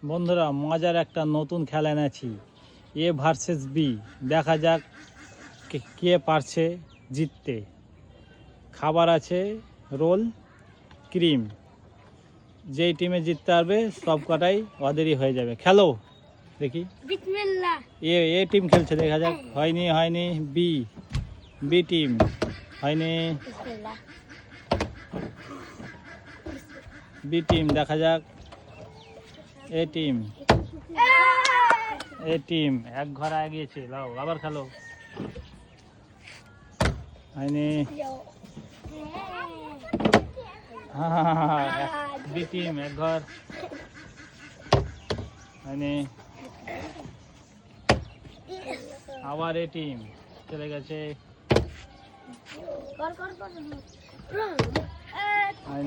বন্ধুরা মজার একটা নতুন খেলা এনেছি, এ ভার্সেস বি। দেখা যাক কে পারছে জিততে। খাবার আছে রোল, ক্রিম। যেই টিমে জিততে পারবে সব কটাই ওদেরই হয়ে যাবে। খেলো দেখি। বিসমিল্লাহ। এ টিম খেলছে, দেখা যাক। হয়নি। বি টিম হয়নি। বিসমিল্লাহ। বি টিম দেখা যাক। এ টিম এক ঘর আগিয়েছে, লাও আবার খেলো। হয়নি। বি টিম এক ঘর হয়নি। আবার এ টিম চলে গেছে, হয়নি।